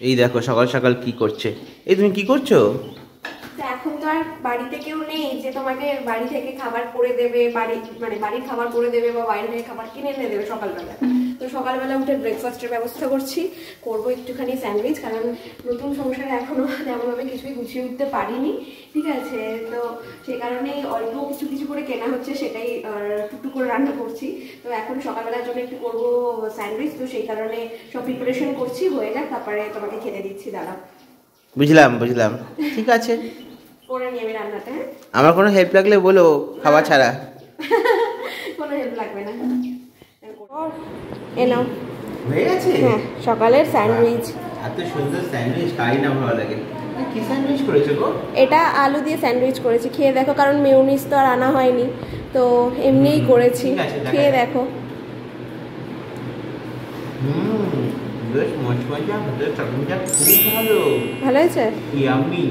এই দেখো সকাল সকাল কি করছে। এই তুমি কি করছো? এখন তো আর বাড়িতে কেউ নেই যে তোমাকে বাড়ি থেকে খাবার করে দেবে, বাড়ির খাবার করে দেবে বা বাইরে থেকে খাবার কিনে এনে দেবে সকালবেলা। তো সকালবেলা উঠে ব্রেকফাস্টের ব্যবস্থা করবো একটুখানি স্যান্ডউইচ, কারণ নতুন সংসারে এখনো তেমনভাবে কিছুই গুছিয়ে উঠতে পারিনি, ঠিক আছে। তো সেই কারণেই অল্প কিছু কিছু করে কেনা হচ্ছে, সেটাই টুকটুক করে রান্না করছি। তো এখন সকালবেলার জন্য একটু করবো স্যান্ডউইচ, তো সেই কারণে সব প্রিপারেশন করছি, হয়ে যাক তারপরে তোমাকে খেতে দিচ্ছি। দাঁড়া, বুঝলাম ঠিক আছে, করে নিয়ে আমি রান্নাটা। হ্যাঁ, আমার কোনো হেল্প লাগলে বলো, খাওয়া ছাড়া। কোনো হেল্প লাগবে না। এ নাও, হয়ে গেছে। হ্যাঁ, সকালের স্যান্ডউইচ। এত সুন্দর স্যান্ডউইচ খাই না ভালো লাগে। কি স্যান্ডউইচ করেছো গো? এটা আলু দিয়ে স্যান্ডউইচ করেছি, খেয়ে দেখো, কারণ মেয়োনিজ তো আর আনা হয়নি, তো এমনিই করেছি, খেয়ে দেখো। বেশ মজমজা, ভেতরে চাটনিটা খুব ভালো। ভালো হয়েছে? ইয়াম্মি।